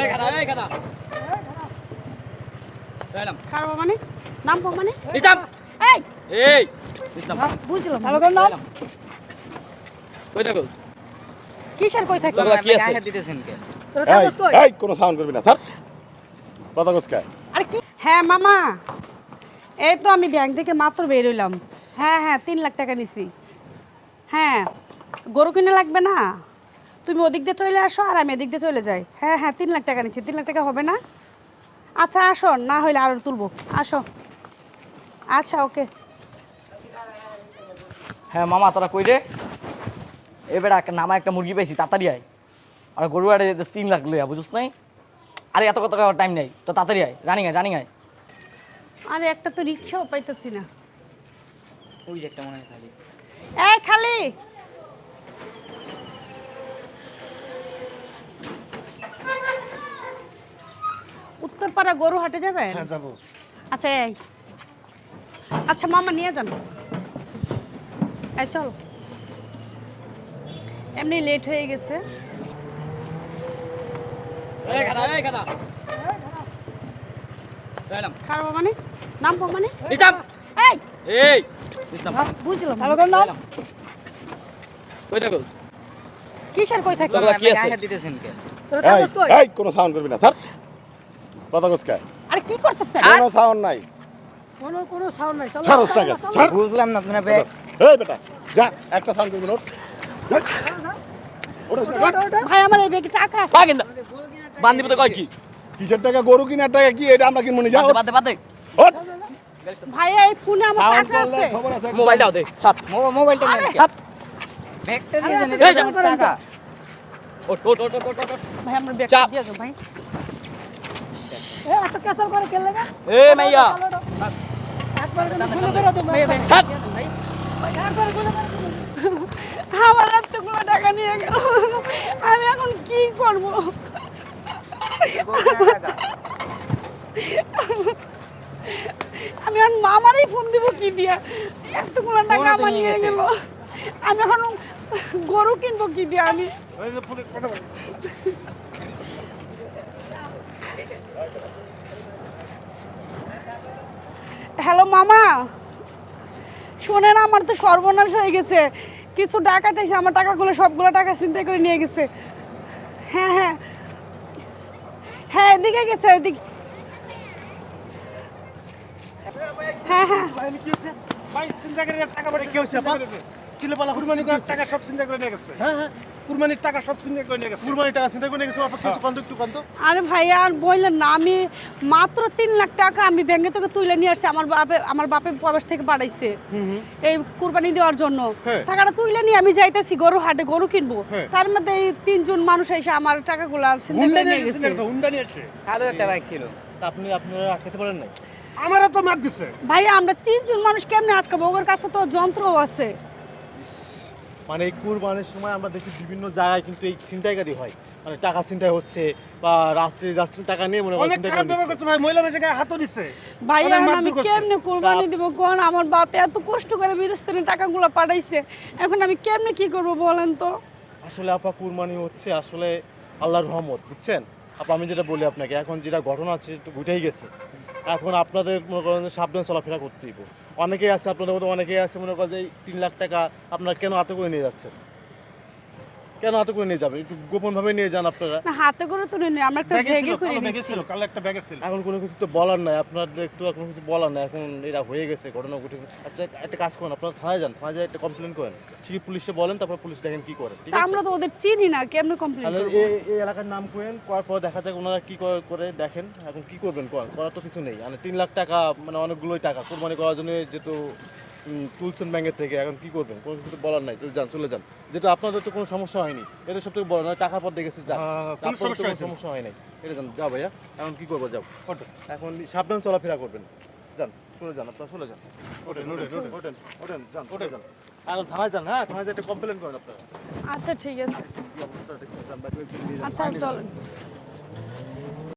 এই গাদা এই গাদা এলাম খারাপ মানে নাম কো মানে ইসলাম এই এই ইসলাম বুঝলাম ভালো করে নাম কই থাকো কিসের কই থাকি তোমরা কি আছে গায়ে দিতেছেন কে? তোরা কাগজ কই এই কোনো সাউন্ড করবি না স্যার কথা কোথায় আরে কি হ্যাঁ মামা এই তো আমি ব্যাংক থেকে মাত্র বের হইলাম হ্যাঁ 3 লাখ টাকা নিছি হ্যাঁ গরু কিনে লাগবে না তুমি ওদিক দিয়ে চলে আসো আর আমি এদিক দিয়ে চলে যাই হ্যাঁ 3 লাখ টাকা নিচ্ছি 3 লাখ টাকা হবে না আচ্ছা আসো না হইলে আরো তুলবো আসো আচ্ছা ওকে হ্যাঁ মামা তোরা কই রে এবার নামা একটা মুরগি পাইছি তাড়াতাড়ি আয় আর গরু আড়ে 3 লাখ লইয়া বুঝছ নাই আরে এত কত টাইম নাই তো তাড়াতাড়ি আয় জানি আয় আরে একটা তো রিক্সাও পাইতেছি না ওই যে একটা মনে হয় খালি। এই খালি উত্তরপাড়া গরু হাটে যাবেন হ্যাঁ যাবো। আচ্ছা এই আচ্ছা মামা নিয়ে যান এই চল এমনি লেট হয়ে গেছে এই গাদা এলাম খারাপ মানে নাম কো মানে ইসলাম এই এই ইসলাম বুঝলাম ভালো করে নাম কই থাকো কিসের কই থাকি তোমরা কি আছে গায়ে দিতেছেন কে? তোরা কাগজ কই এই কোনো সাউন্ড করবি না স্যার কথা কোথায় আরে কি করতেছ কোনো সাউন্ড নাই কোনো সাউন্ড নাই চলো ছাড়স না কেন ছাড় বুঝলাম না আপনারা ব্যাগ এই বেটা যা একটা সাউন্ড করবি না ওঠ ভাই আমার এই ব্যাগে টাকা আছে বাগিন্দা বান্দিব তো কই কি কিসের টাকা গরু কিনার টাকা কি এটা আমরা কিনবো নি যাও বাদে ওঠ ভাই এই ফোনে আমার সাউন্ড টাকা করলে আছে খবর আছে মোবাইল দাও দে ছাড় মোবাইলটা নেন কে? ছাড় ব্যাগটা দিয়ে দেন এই এটা যাও, আমার টাকা। ওট ভাই আমার ব্যাগ চাপ। দিয়ে যাও ভাই এত ক্যাসাল করে কেন লাগা এ মাইয়া একবার করে খুলে বেরো তো ভাই ছাড় ভাই একবার খুলে আমার এতগুলো টাকা নিয়ে গেল আমি এখন কি করব টাকা। আমি এখন মামারই ফোন দিব কি দিয়া এতগুলো টাকা ফোনও তো আমার নিয়ে নিয়ে গেছে। গেল আমি এখন গরু কিনবো কি দিয়া আমি ওই যে ফোনে কথা বল। হ্যালো মামা শোনেন আমার তো সর্বনাশ হয়ে গেছে কিছু ডাকাটাইছে আমার টাকাগুলো সবগুলো টাকা চিন্তাই করে নিয়ে গেছে হ্যাঁ এদিকে গেছে এদিকে হ্যাঁ ভাই, কি হচ্ছে? ভাই, চিন্তা করে টাকা পয়সা কি হচ্ছে, আপা? চিলেপালা কুরবানি করার টাকা সব চিন্তা করে নিয়ে গেছে। কুরবানির টাকা সব চিন্তা করে নিয়ে গেছে। কুরবানির টাকা চিন্তা করে নিয়ে গেছে, আপা, কি হচ্ছে? কন্ত একটু কন্ত। আরে ভাই আর বললেন না আমি মাত্র 3 লাখ টাকা আমি ব্যাংকে থেকে তুলে নিয়ে আসছি আমার বাপে প্রবাস থেকে পাঠাইছে এই কুরবানি দেওয়ার জন্য হ্যাঁ। টাকাটা তুলে নিয়ে আমি যাইতেছি গরু হাটে গরু কিনবো হ্যাঁ। তার মধ্যে এই 3 জন মানুষ এসে আমার টাকাগুলো চিন্তা হুন্ডা করে নিয়ে নিয়ে গেছে, গেছে একটা হুন্ডা নিয়ে এসে। কালো একটা বাইক ছিল। তা আপনারা খেতে পারেন নাই? আমারও তো মার দিছে। ভাই আমরা 3 জন মানুষ কেমনে আটকাবো ওর কাছে তো যন্ত্রও আছে মানে এই কুরবানির সময় আমরা দেখি বিভিন্ন জায়গায় কিন্তু এই ছিনতাইকারী হয়, মানে টাকা ছিনতাই হচ্ছে বা রাত্রে যাত্রী টাকা নিয়ে মনে অনেক খারাপ ব্যবহার করছে ভাই, মহিলা মেয়েটাকে হাতও দিচ্ছে। ভাই অনেক এখন মারধর আমি করছে। কেমনে কুরবানি দিব কোন আমার বাপ এত কষ্ট করে বিদেশ থেকে টাকাগুলো পাঠাইছে এখন আমি কেমনে কি করব বলেন তো আসলে আপা কুরবানি হচ্ছে আসলে আল্লাহর রহমত, বুঝছেন আপা? আমি যেটা বলি আপনাকে, এখন যেটা ঘটনা আছে একটু ঘটেই গেছে, এখন আপনাদের মনে করেন যে সাবধানে চলাফেরা করতেই হবে। অনেকেই আছে আপনাদের মতো, অনেকেই আছে মনে করেন যে এই 3 লাখ টাকা আপনারা কেন হাতে করে নিয়ে যাচ্ছেন? কেন হাতে করে নিয়ে যাবেন? একটু গোপনভাবে নিয়ে যান আপনারা। না হাতে করে তুলে নি আমরা একটা ব্যাগে করে নিচ্ছি এখন কোনো কিছু তো বলার নাই, আপনাদের একটু এখন কিছু বলার নাই, এখন এটা হয়ে গেছে, ঘটনা ঘটে গেছে। আচ্ছা একটা কাজ করেন, আপনারা থানায় যান, থানায় যাই একটা কমপ্লেন করেন, ঠিক পুলিশে বলেন, তারপর পুলিশ দেখেন কি করে, ঠিক তা আছে? আমরা তো ওদের চিনি না কেমনে কমপ্লেইন তাহলে করব এই এলাকার নাম করেন, করার পর দেখা যাক ওনারা কি করে দেখেন। এখন কি করবেন, করার তো কিছু নেই, মানে 3 লাখ টাকা মানে অনেকগুলোই টাকা কোরবানি করার জন্য যেহেতু তুলছেন ব্যাংকের থেকে, এখন কি করবেন? কোনো কিছু তো বলার নাই, চলে যান। যেহেতু আপনাদের তো কোনো সমস্যা হয়নি, এটা সব থেকে বড় নয়, টাকার পর দেখেছি যান, আপনাদের তো কোনো সমস্যা হয় নাই, এটা যান। যাও ভাইয়া, এখন কি করবো, যাও। এখন সাবধান চলাফেরা করবেন, যান, চলে যান, আপনারা চলে যান। ওঠেন, যান। এখন থানায় যান, হ্যাঁ থানায় যেয়ে একটা কমপ্লেন করেন আপনারা। আচ্ছা ঠিক আছে কি অবস্থা দেখছেন, যান, বাকি ওই নিয়ে যান। আচ্ছা চলেন